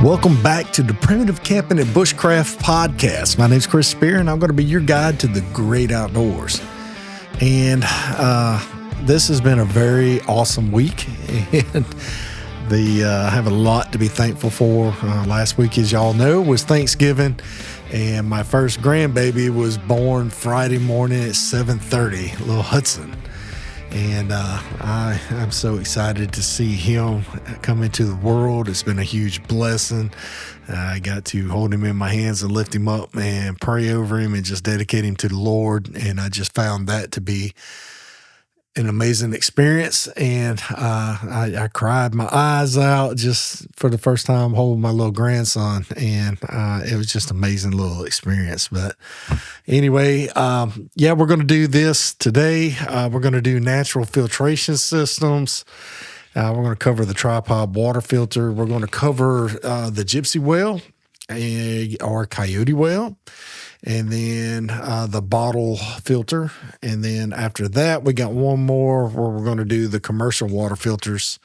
Welcome back to the Primitive Camping and Bushcraft podcast. My name's Chris Speir, and I'm going to be your guide to the great outdoors. And this has been a very awesome week, and I have a lot to be thankful for. Last week, as y'all know, was Thanksgiving, and my first grandbaby was born Friday morning at 7:30, little Hudson. And I'm so excited to see him come into the world. It's been a huge blessing. I got to hold him in my hands and lift him up and pray over him and just dedicate him to the Lord. And I just found that to be an amazing experience. And I cried my eyes out just for the first time holding my little grandson. And it was just an amazing little experience. But anyway, we're going to do this today. We're going to do natural filtration systems. We're going to cover the tripod water filter. We're going to cover the gypsy well or coyote well. And then the bottle filter. And then after that, we got one more where we're going to do the commercial water filters.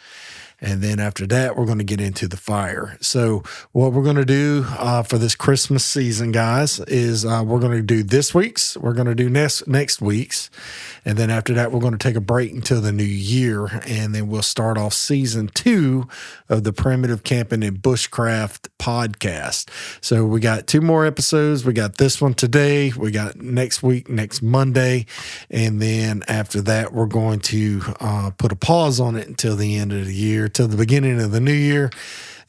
And then after that, we're going to get into the fire. So what we're going to do for this Christmas season, guys, is we're going to do this week's. We're going to do next week's. And then after that, we're going to take a break until the new year. And then we'll start off season 2 of the Primitive Camping and Bushcraft podcast. So we got 2 more episodes. We got this one today. We got next week, next Monday. And then after that, we're going to put a pause on it until the end of the year, till the beginning of the new year,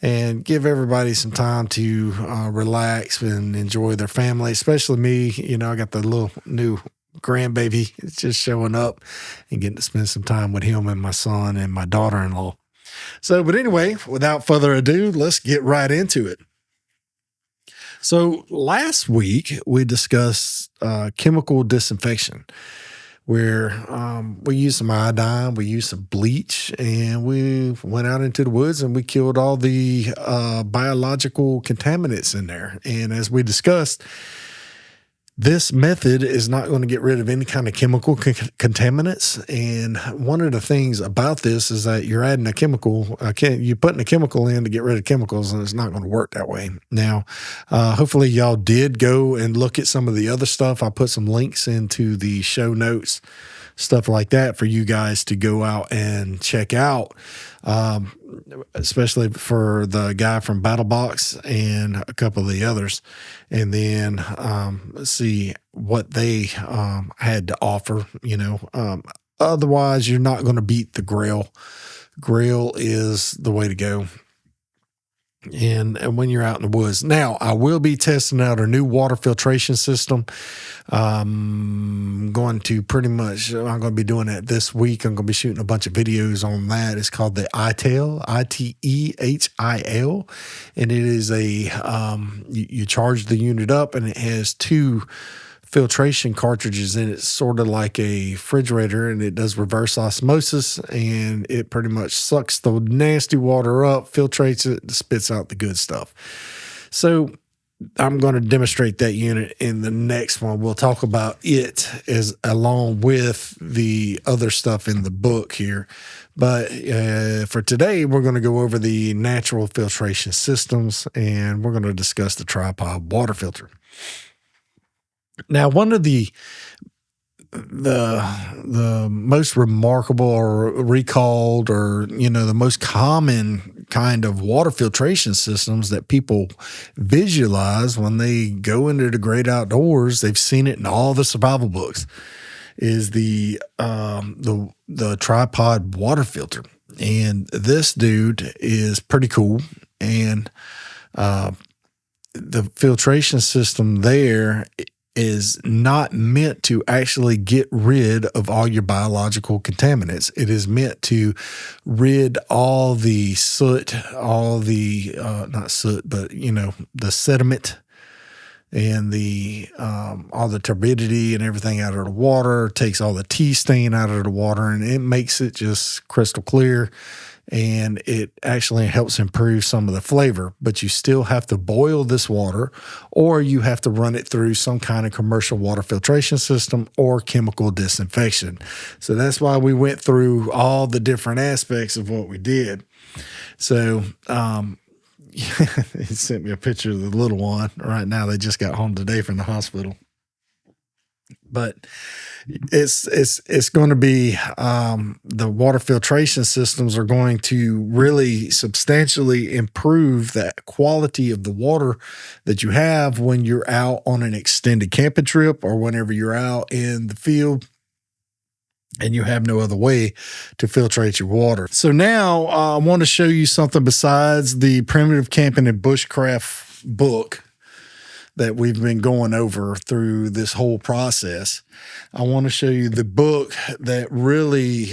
and give everybody some time to relax and enjoy their family, especially me. You know, I got the little new grandbaby. It's just showing up and getting to spend some time with him and my son and my daughter-in-law. So, but anyway, without further ado, let's get right into it. So last week we discussed chemical disinfection, where we used some iodine, we used some bleach, and we went out into the woods and we killed all the biological contaminants in there. And as we discussed, this method is not going to get rid of any kind of chemical contaminants. And one of the things about this is that you're adding a chemical, you're putting a chemical in to get rid of chemicals, and it's not going to work that way. Now, hopefully y'all did go and look at some of the other stuff. I put some links into the show notes, stuff like that for you guys to go out and check out, especially for the guy from BattleBox and a couple of the others, and then see what they had to offer. You know, otherwise you're not going to beat the Grail. Grail is the way to go. And when you're out in the woods. Now, I will be testing out a new water filtration system. I'm going to be doing that this week. I'm going to be shooting a bunch of videos on that. It's called the ITEHIL, ITEHIL. And it is you charge the unit up, and it has 2 filtration cartridges in it, sort of like a refrigerator, and it does reverse osmosis, and it pretty much sucks the nasty water up, filtrates it, spits out the good stuff. So I'm going to demonstrate that unit in the next one. We'll talk about it as along with the other stuff in the book here. But for today, we're going to go over the natural filtration systems, and we're going to discuss the tripod water filter. Now, one of the most remarkable or recalled, or, you know, the most common kind of water filtration systems that people visualize when they go into the great outdoors, they've seen it in all the survival books, is the tripod water filter. And this dude is pretty cool. And the filtration system there is not meant to actually get rid of all your biological contaminants. It is meant to rid all the soot, all the, not soot, but, you know, the sediment and the all the turbidity and everything out of the water, takes all the tea stain out of the water, and it makes it just crystal clear. And it actually helps improve some of the flavor, but you still have to boil this water, or you have to run it through some kind of commercial water filtration system or chemical disinfection. So that's why we went through all the different aspects of what we did. So he sent me a picture of the little one. Right now, they just got home today from the hospital. But it's going to be the water filtration systems are going to really substantially improve the quality of the water that you have when you're out on an extended camping trip or whenever you're out in the field and you have no other way to filtrate your water. So now I want to show you something besides the Primitive Camping and Bushcraft book that we've been going over through this whole process. I want to show you the book that really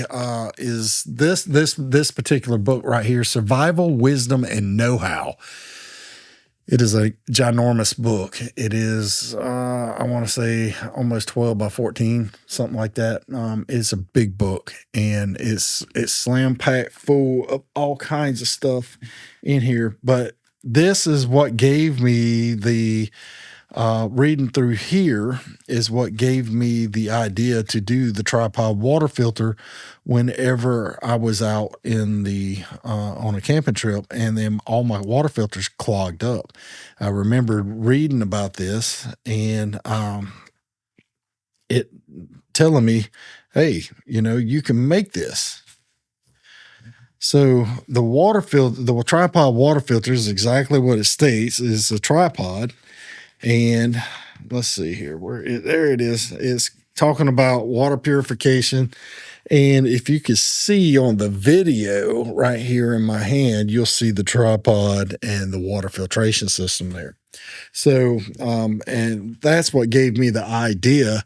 is this particular book right here, Survival, Wisdom, and Know-How. It is a ginormous book. It is, I want to say almost 12 by 14, something like that. It's a big book, and it's slam-packed full of all kinds of stuff in here. But this is what gave me the reading through here is what gave me the idea to do the tripod water filter whenever I was out in the on a camping trip, and then all my water filters clogged up. I remembered reading about this and it telling me, hey, you can make this. So the tripod water filter is exactly what it states. It's a tripod. And let's see here, there it is. It's talking about water purification. And if you could see on the video right here in my hand, you'll see the tripod and the water filtration system there. So, and that's what gave me the idea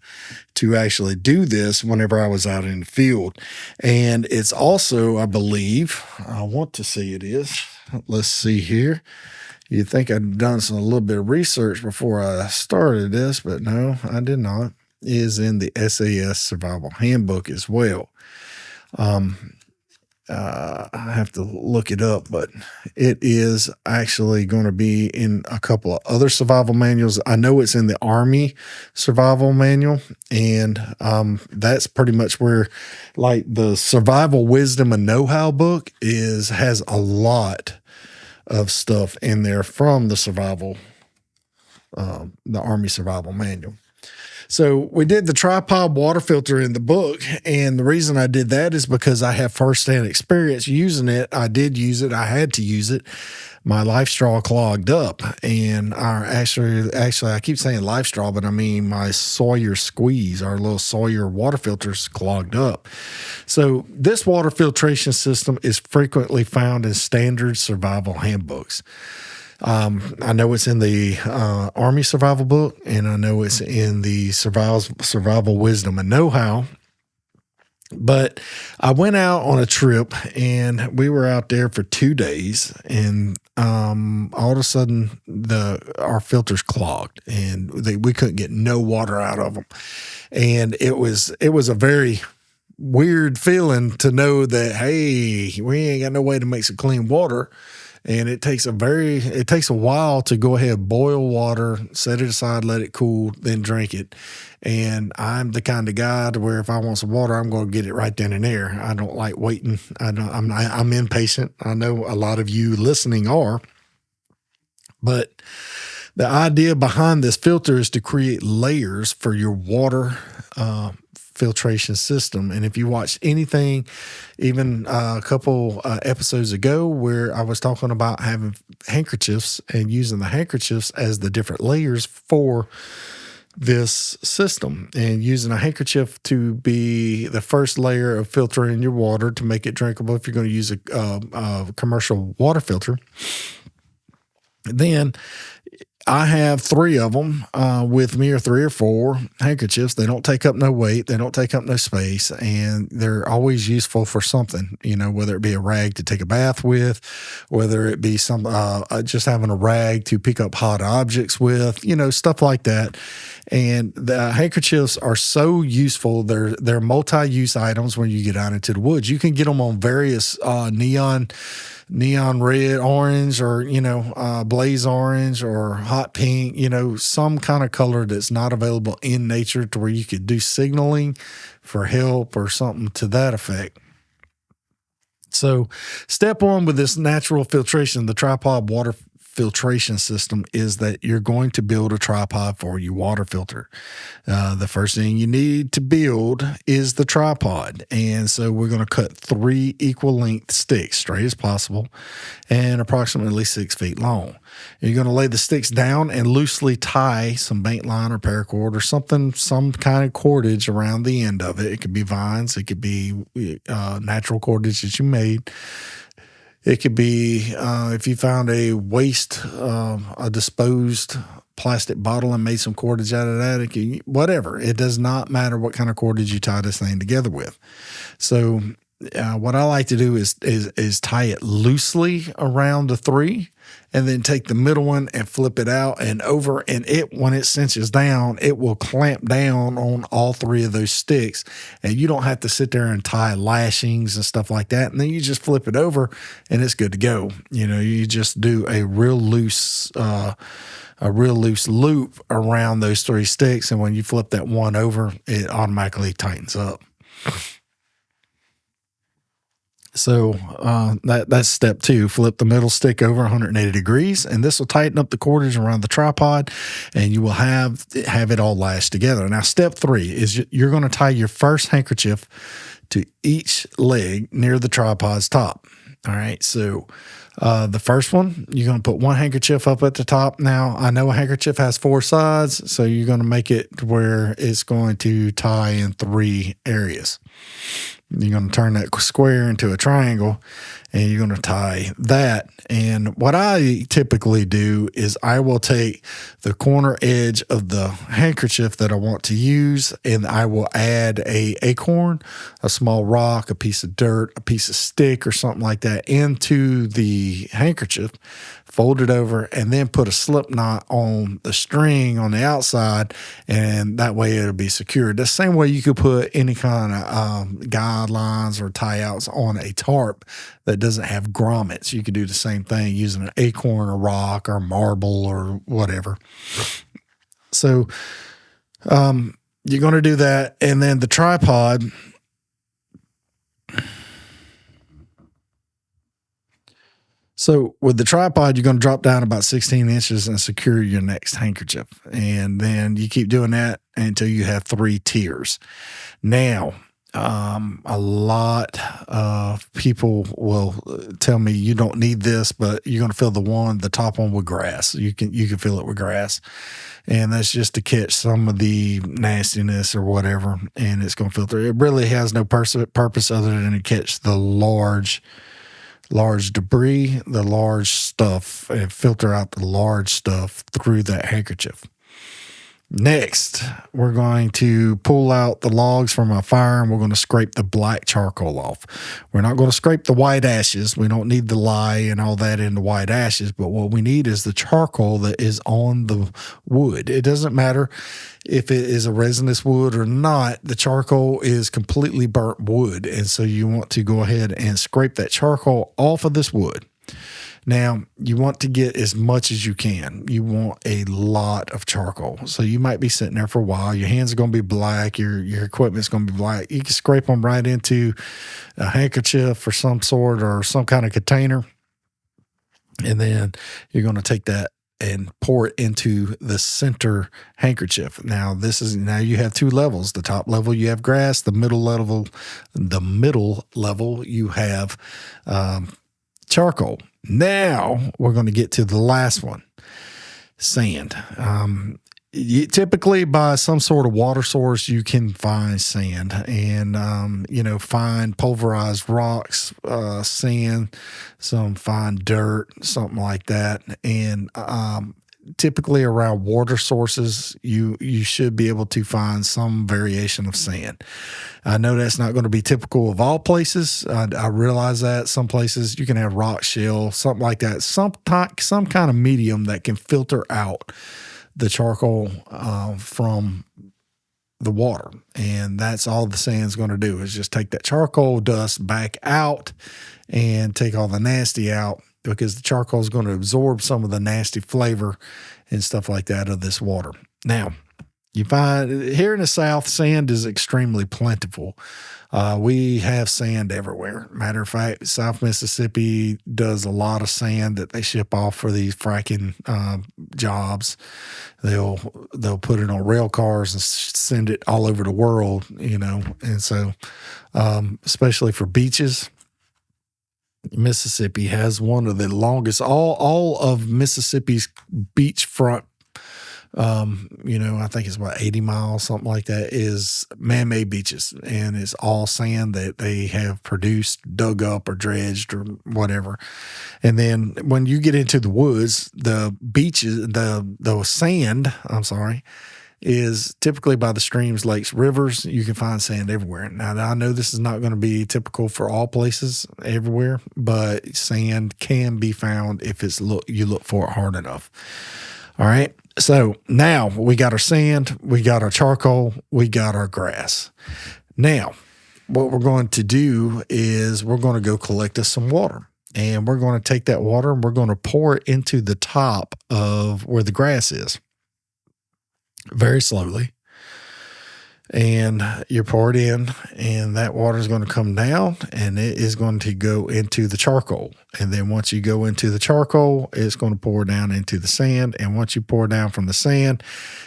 to actually do this whenever I was out in the field. And it's also, I believe, I want to say it is, let's see here. You'd think I'd done a little bit of research before I started this, but no, I did not. It is in the SAS Survival Handbook as well. I have to look it up, but it is actually going to be in a couple of other survival manuals. I know it's in the Army Survival Manual, and that's pretty much where, like, the Survival Wisdom and Know-How book has a lot of stuff in there from the Army Survival Manual. So we did the tripod water filter in the book, and the reason I did that is because I have firsthand experience using it. I did use it. I had to use it. My life straw clogged up, and actually, I keep saying life straw, but I mean my Sawyer squeeze, our little Sawyer water filters clogged up. So this water filtration system is frequently found in standard survival handbooks. I know it's in the Army Survival Book, and I know it's in the Survival Wisdom and Know-How. But I went out on a trip, and we were out there for 2 days, and all of a sudden our filters clogged, and we couldn't get no water out of them. And it was a very weird feeling to know that, hey, we ain't got no way to make some clean water. And it takes a while to go ahead, boil water, set it aside, let it cool, then drink it. And I'm the kind of guy to where if I want some water, I'm going to get it right then and there. I don't like waiting. I'm impatient. I know a lot of you listening are, but the idea behind this filter is to create layers for your water filtration system. And if you watched anything, even a couple episodes ago, where I was talking about having handkerchiefs and using the handkerchiefs as the different layers for this system, and using a handkerchief to be the first layer of filtering your water to make it drinkable if you're going to use a commercial water filter. Then I have 3 of them with me, or 3 or 4 handkerchiefs. They don't take up no weight. They don't take up no space, and they're always useful for something, whether it be a rag to take a bath with, whether it be just having a rag to pick up hot objects with, stuff like that. And the handkerchiefs are so useful. They're multi-use items when you get out into the woods. You can get them on various neon red, orange, or, blaze orange, or hot pink, some kind of color that's not available in nature, to where you could do signaling for help or something to that effect. So step 1 with this natural filtration, the tripod water filtration system is that you're going to build a tripod for your water filter. The first thing you need to build is the tripod. And so we're going to cut 3 equal length sticks, straight as possible, and approximately 6 feet long. You're going to lay the sticks down and loosely tie some bait line or paracord or something, some kind of cordage around the end of it. It could be vines. It could be natural cordage that you made. It could be if you found a waste, a disposed plastic bottle and made some cordage out of that. It could, whatever. It does not matter what kind of cordage you tie this thing together with. So what I like to do is tie it loosely around the 3, and then take the middle one and flip it out and over. And when it cinches down, it will clamp down on all 3 of those sticks. And you don't have to sit there and tie lashings and stuff like that. And then you just flip it over and it's good to go. You just do a real loose loop around those 3 sticks. And when you flip that one over, it automatically tightens up. So that's step 2. Flip the middle stick over 180 degrees, and this will tighten up the cordage around the tripod, and you will have it all lashed together. Now, step 3 is you're going to tie your first handkerchief to each leg near the tripod's top. All right, so the first one, you're going to put one handkerchief up at the top. Now, I know a handkerchief has 4 sides, so you're going to make it where it's going to tie in 3 areas. You're going to turn that square into a triangle, and you're going to tie that. And what I typically do is I will take the corner edge of the handkerchief that I want to use, and I will add a acorn, a small rock, a piece of dirt, a piece of stick or something like that into the handkerchief, fold it over, and then put a slip knot on the string on the outside, and that way it'll be secured. The same way you could put any kind of guidelines or tie-outs on a tarp that doesn't have grommets. You could do the same thing using an acorn or rock or marble or whatever. So you're going to do that, and then the tripod, so with the tripod, you're going to drop down about 16 inches and secure your next handkerchief. And then you keep doing that until you have 3 tiers. Now, a lot of people will tell me you don't need this, but you're going to fill the top one with grass. You can fill it with grass. And that's just to catch some of the nastiness or whatever, and it's going to filter. It really has no purpose other than to catch the large debris, the large stuff, and filter out the large stuff through that handkerchief. Next, we're going to pull out the logs from our fire, and we're going to scrape the black charcoal off. We're not going to scrape the white ashes. We don't need the lye and all that in the white ashes, but what we need is the charcoal that is on the wood. It doesn't matter if it is a resinous wood or not. The charcoal is completely burnt wood, and so you want to go ahead and scrape that charcoal off of this wood. Now, you want to get as much as you can. You want a lot of charcoal. So you might be sitting there for a while. Your hands are going to be black. Your equipment's going to be black. You can scrape them right into a handkerchief or some sort or some kind of container. And then you're going to take that and pour it into the center handkerchief. Now you have 2 levels. The top level you have grass. The middle level you have charcoal. Now we're going to get to the last one, sand. You typically by some sort of water source, you can find sand and, find pulverized rocks, sand, some fine dirt, something like that. And typically around water sources, you should be able to find some variation of sand. I know that's not going to be typical of all places. I realize that some places you can have rock shell, something like that, some kind of medium that can filter out the charcoal from the water. And that's all the sand's going to do is just take that charcoal dust back out and take all the nasty out, because the charcoal is going to absorb some of the nasty flavor and stuff like that of this water. Now, You find here in the South, sand is extremely plentiful. We have sand everywhere. Matter of fact, South Mississippi does a lot of sand that they ship off for these fracking jobs. They'll put it on rail cars and send it all over the world, And so, especially for beaches, Mississippi has one of the longest. All of Mississippi's beachfront, I think it's about 80 miles, something like that, is man-made beaches, and it's all sand that they have produced, dug up or dredged or whatever. And then when you get into the woods, the beaches, the sand, is typically by the streams, lakes, rivers. You can find sand everywhere. Now, I know this is not going to be typical for all places everywhere, but sand can be found if you look for it hard enough. All right. So now we got our sand, we got our charcoal, we got our grass. Now, what we're going to do is we're going to go collect us some water. And we're going to take that water and we're going to pour it into the top of where the grass is very slowly. And you pour it in, and that water is going to come down, and it is going to go into the charcoal. And then once you go into the charcoal, it's going to pour down into the sand. And once you pour down from the sand,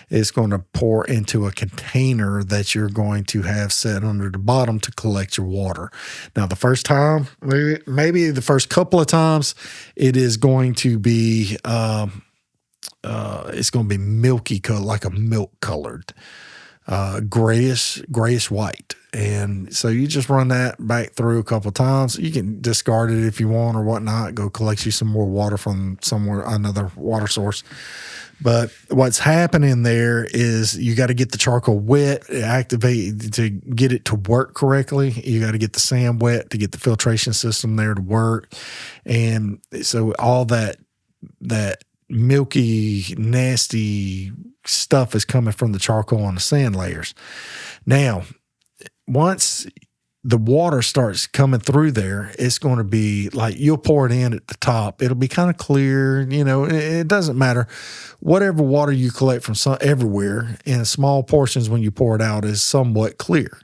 it's going to pour into a container that you're going to have set under the bottom to collect your water. Now, the first time, maybe the first couple of times, it is going to be it's going to be milky color, like a milk colored. Grayish white. And so you just run that back through a couple of times. You can discard it if you want or whatnot, go collect you some more water from somewhere, another water source. But what's happening there is you got to get the charcoal wet, activate to get it to work correctly. You got to get the sand wet to get the filtration system there to work. And so all that milky, nasty stuff is coming from the charcoal on the sand layers. Now, once the water starts coming through there, it's going to be like you'll pour it in at the top. It'll be kind of clear. It doesn't matter. Whatever water you collect from everywhere in small portions when you pour it out is somewhat clear.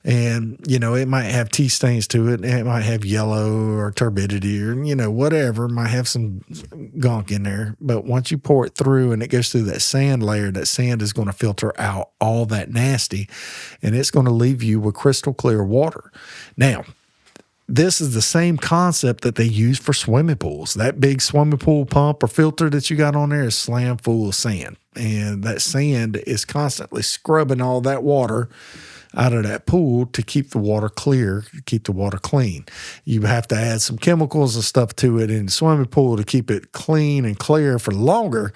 And, it might have tea stains to it. It might have yellow or turbidity or, whatever. It might have some gunk in there. But once you pour it through and it goes through that sand layer, that sand is going to filter out all that nasty, and it's going to leave you with crystal clear water. Now, this is the same concept that they use for swimming pools. That big swimming pool pump or filter that you got on there is slam full of sand. And that sand is constantly scrubbing all that water out of that pool to keep the water clear, keep the water clean. You have to add some chemicals and stuff to it in the swimming pool to keep it clean and clear for longer,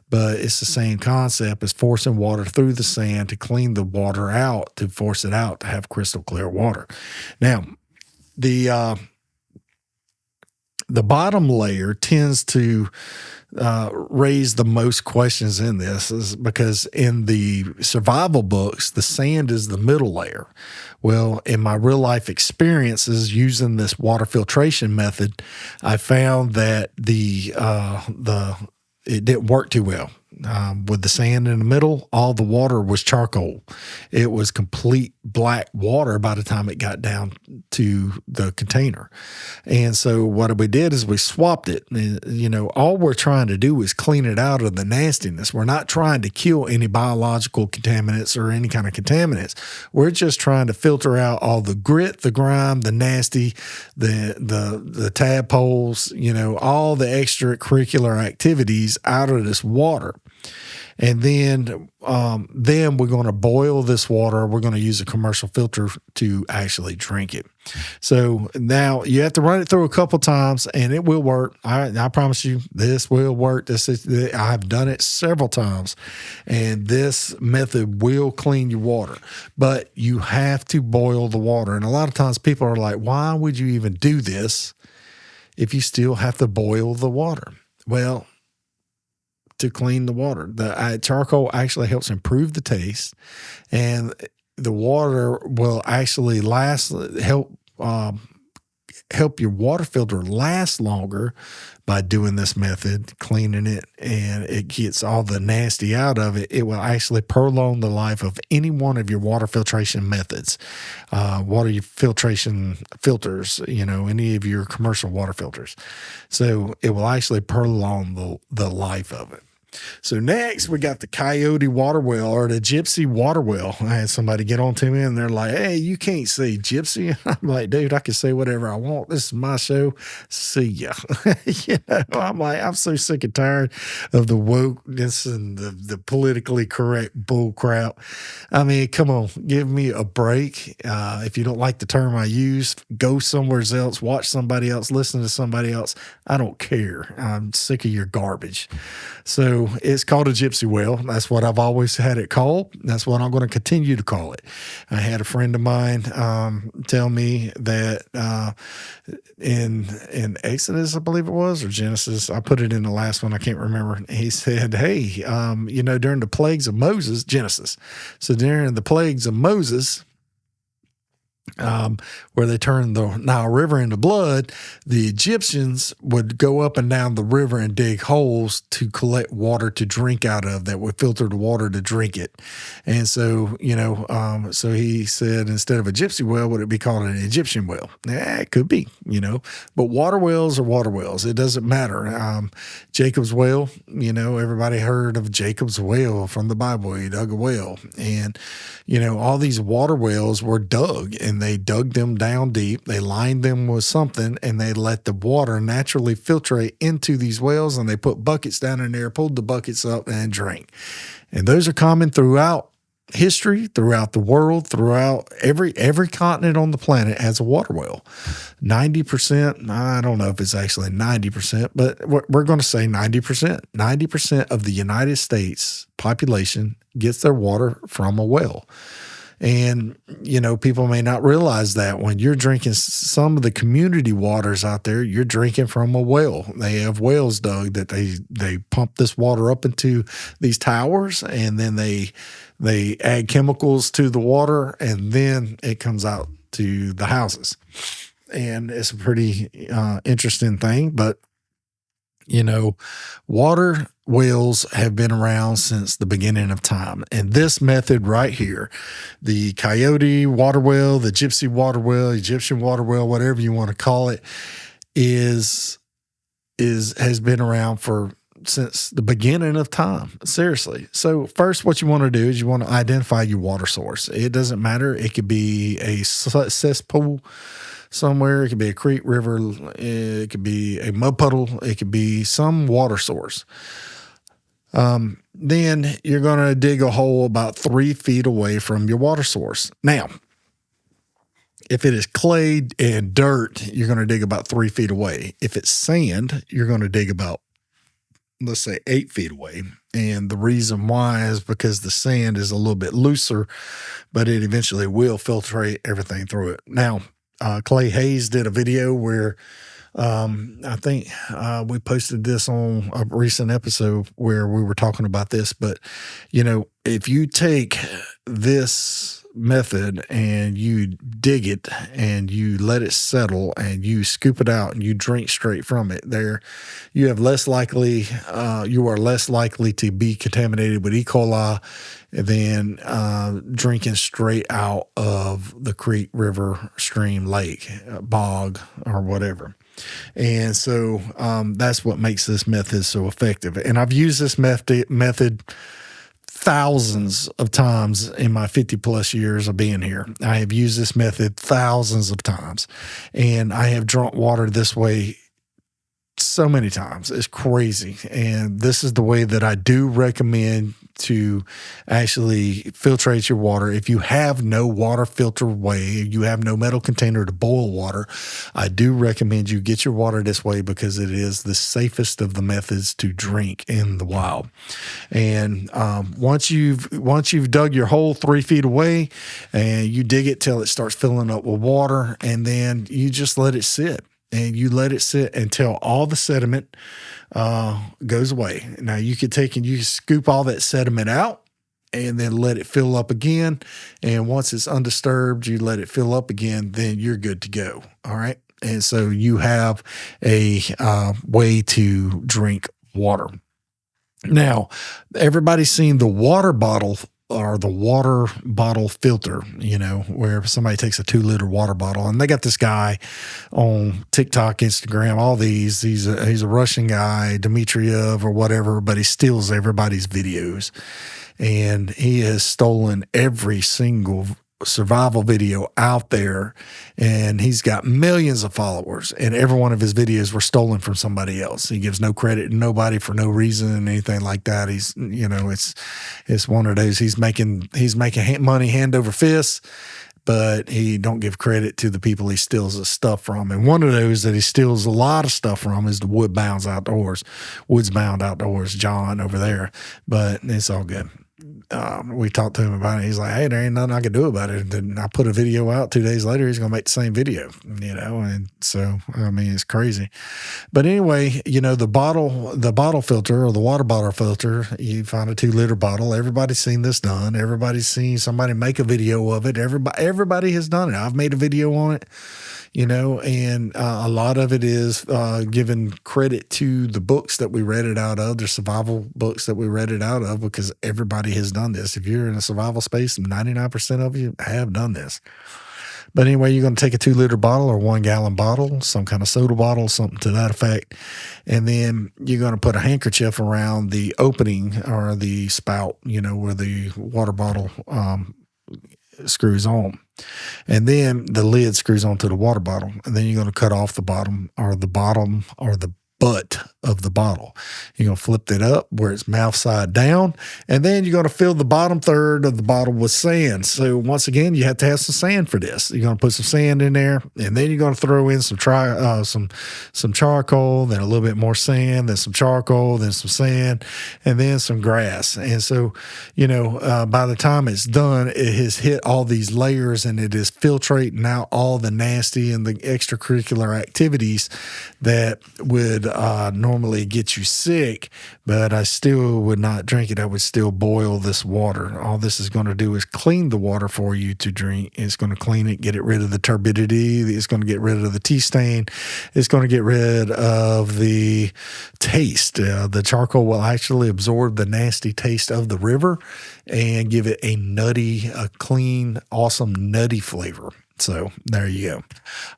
but it's the same concept as forcing water through the sand to clean the water out, to force it out to have crystal clear water. Now, the bottom layer tends to raise the most questions in this is because in the survival books, the sand is the middle layer. Well, in my real life experiences using this water filtration method, I found that it didn't work too well. With the sand in the middle, all the water was charcoal. It was complete black water by the time it got down to the container. And so what we did is we swapped it. All we're trying to do is clean it out of the nastiness. We're not trying to kill any biological contaminants or any kind of contaminants. We're just trying to filter out all the grit, the grime, the nasty, the tadpoles, all the extracurricular activities out of this water. And then we're going to boil this water. We're going to use a commercial filter to actually drink it. So now you have to run it through a couple times, and it will work. I promise you, this will work. I've done it several times, and this method will clean your water. But you have to boil the water. And a lot of times people are like, why would you even do this if you still have to boil the water? Well, to clean the water. The charcoal actually helps improve the taste, and the water will actually help help your water filter last longer by doing this method, cleaning it, and it gets all the nasty out of it. It will actually prolong the life of any one of your water filtration methods, water filtration filters, any of your commercial water filters. So it will actually prolong the life of it. So next, we got the Coyote water well, or the Gypsy water well. I had somebody get on to me, and they're like, "Hey, you can't say Gypsy." I'm like, "Dude, I can say whatever I want. This is my show. See ya." I'm like, I'm so sick and tired of the wokeness and the politically correct bull crap. I mean, come on, give me a break. If you don't like the term I use, go somewhere else, watch somebody else, listen to somebody else. I don't care. I'm sick of your garbage. So it's called a gypsy well. That's what I've always had it called. That's what I'm going to continue to call it. I had a friend of mine tell me that in Exodus, I believe it was, or Genesis, I put it in the last one, I can't remember. He said, hey, during the plagues of Moses, Genesis. So during the plagues of Moses, where they turned the Nile River into blood, the Egyptians would go up and down the river and dig holes to collect water to drink out of that would filter the water to drink it. And so, so he said, instead of a gypsy well, would it be called an Egyptian well? Yeah, it could be, but water wells are water wells. It doesn't matter. Jacob's well, everybody heard of Jacob's well from the Bible. He dug a well, and, all these water wells were dug, and they dug them down deep. They lined them with something, and they let the water naturally filtrate into these wells, and they put buckets down in there, pulled the buckets up, and drank. And those are common throughout history, throughout the world, throughout every continent on the planet has a water well. 90%, I don't know if it's actually 90%, but we're going to say 90%. 90% of the United States population gets their water from a well. And, people may not realize that when you're drinking some of the community waters out there, you're drinking from a well. They have wells dug that they pump this water up into these towers, and then they add chemicals to the water, and then it comes out to the houses. And it's a pretty interesting thing, but water wells have been around since the beginning of time. And this method right here, the Coyote water well, the Gypsy water well, Egyptian water well, whatever you want to call it, has been around since the beginning of time. Seriously. So first, what you want to do is you want to identify your water source. It doesn't matter. It could be a cesspool somewhere. It could be a creek, river. It could be a mud puddle. It could be some water source. Then you're going to dig a hole about 3 feet away from your water source. Now, if it is clay and dirt, you're going to dig about 3 feet away. If it's sand, you're going to dig about, let's say, 8 feet away. And the reason why is because the sand is a little bit looser, but it eventually will filtrate everything through it. Now, Clay Hayes did a video where I think we posted this on a recent episode where we were talking about this. But, if you take this method and you dig it and you let it settle and you scoop it out and you drink straight from it, you are less likely to be contaminated with E. coli than drinking straight out of the creek, river, stream, lake, bog, or whatever. And so that's what makes this method so effective. And I've used this method thousands of times in my 50 plus years of being here. I have used this method thousands of times, and I have drunk water this way so many times. It's crazy. And this is the way that I do recommend to actually filtrate your water. If you have no water filter way, you have no metal container to boil water, I do recommend you get your water this way because it is the safest of the methods to drink in the wild. And once you've dug your hole 3 feet away, and you dig it till it starts filling up with water, and then you just let it sit. And you let it sit until all the sediment goes away. Now, you can scoop all that sediment out and then let it fill up again. And once it's undisturbed, you let it fill up again, then you're good to go. All right. And so you have a way to drink water. Now, everybody's seen the water bottle or the water bottle filter, where somebody takes a 2-liter water bottle, and they got this guy on TikTok, Instagram, all these. He's a Russian guy, Dmitriev or whatever, but he steals everybody's videos, and he has stolen every single survival video out there, and he's got millions of followers, and every one of his videos were stolen from somebody else. He gives no credit to nobody for no reason and anything like that. He's, it's one of those, he's making money hand over fist, but he don't give credit to the people he steals the stuff from. And one of those that he steals a lot of stuff from is the Woodsbound Outdoors, John over there, but it's all good. We talked to him about it. He's like, hey, there ain't nothing I can do about it. And then I put a video out 2 days later, he's going to make the same video, and so, I mean, it's crazy. But anyway, the bottle filter or the water bottle filter, you find a 2-liter bottle. Everybody's seen this done. Everybody's seen somebody make a video of it. Everybody has done it. I've made a video on it. And a lot of it is giving credit to the books that we read it out of, the survival books that we read it out of, because everybody has done this. If you're in a survival space, 99% of you have done this. But anyway, you're going to take a 2-liter bottle or 1-gallon bottle, some kind of soda bottle, something to that effect, and then you're going to put a handkerchief around the opening or the spout, where the water bottle screws on. And then the lid screws onto the water bottle. And then you're going to cut off the bottom or the butt of the bottle. You're going to flip it up where it's mouth side down. And then you're going to fill the bottom third of the bottle with sand. So once again, you have to have some sand for this. You're going to put some sand in there, and then you're going to throw in some charcoal, then a little bit more sand, then some charcoal, then some sand, and then some grass. And so, by the time it's done, it has hit all these layers, and it is filtrating out all the nasty and the extracurricular activities that would normally get you sick, but I still would not drink it. I would still boil this water. All this is going to do is clean the water for you to drink. It's going to clean it, get it rid of the turbidity. It's going to get rid of the tea stain. It's going to get rid of the taste. The charcoal will actually absorb the nasty taste of the river and give it a clean, awesome, nutty flavor. So there you go.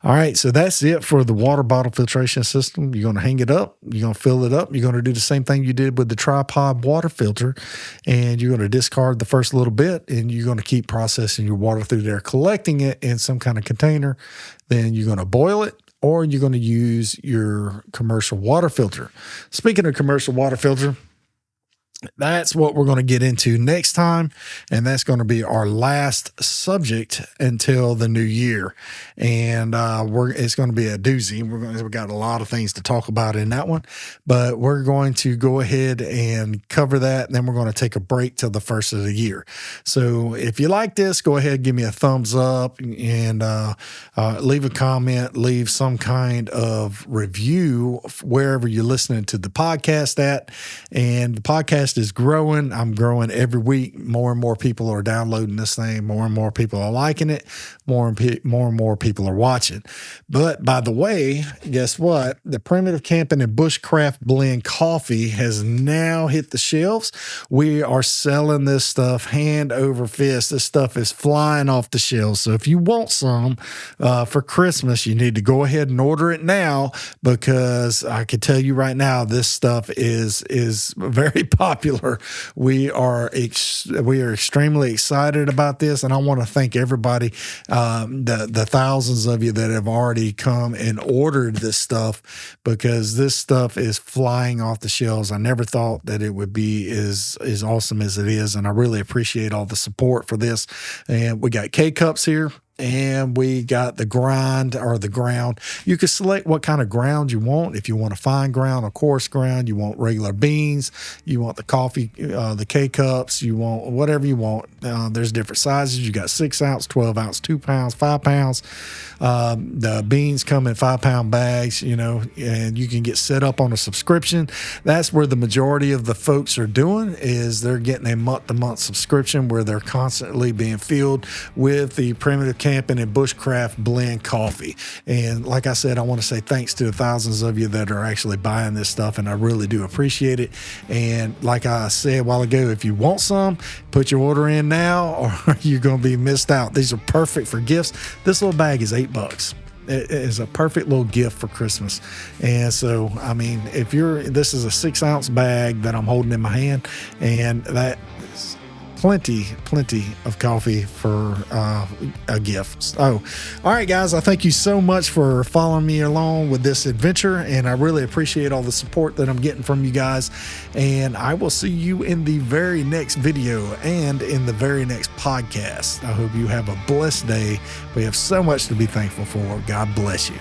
All right. So that's it for the water bottle filtration system. You're going to hang it up. You're going to fill it up. You're going to do the same thing you did with the tripod water filter, and you're going to discard the first little bit, and you're going to keep processing your water through there, collecting it in some kind of container. Then you're going to boil it, or you're going to use your commercial water filter. Speaking of commercial water filter, that's what we're going to get into next time, and that's going to be our last subject until the new year. And it's going to be a doozy. We've got a lot of things to talk about in that one, but we're going to go ahead and cover that, and then we're going to take a break till the first of the year. So if you like this, go ahead and give me a thumbs up, and leave a comment, leave some kind of review wherever you're listening to the podcast at. And the podcast is growing. I'm growing every week. More and more people are downloading this thing. More and more people are liking it. More and more people are watching. But by the way, guess what? The Primitive Camping and Bushcraft Blend coffee has now hit the shelves. We are selling this stuff hand over fist. This stuff is flying off the shelves. So if you want some for Christmas, you need to go ahead and order it now, because I can tell you right now, this stuff is very popular. We are extremely excited about this, and I want to thank everybody, the thousands of you that have already come and ordered this stuff, because this stuff is flying off the shelves. I never thought that it would be as awesome as it is, and I really appreciate all the support for this. And we got K-Cups here, and we got the ground. You can select what kind of ground you want. If you want a fine ground, a coarse ground, you want regular beans, you want the coffee, the K-Cups, you want whatever you want. There's different sizes. You got 6 ounce, 12 ounce, 2 pounds, 5 pounds. The beans come in 5-pound bags, and you can get set up on a subscription. That's where the majority of the folks are doing, is they're getting a month-to-month subscription where they're constantly being filled with the Primitive Camping and Bushcraft blend coffee. And like I said, I want to say thanks to the thousands of you that are actually buying this stuff, and I really do appreciate it. And like I said a while ago, if you want some, put your order in now or you're going to be missed out. These are perfect for gifts. This little bag is $8. It is a perfect little gift for Christmas. And so, I mean, this is a 6-ounce bag that I'm holding in my hand, and that is plenty of coffee for a gift. So, all right, guys, I thank you so much for following me along with this adventure, and I really appreciate all the support that I'm getting from you guys. And I will see you in the very next video and in the very next podcast. I hope you have a blessed day. We have so much to be thankful for. God bless you.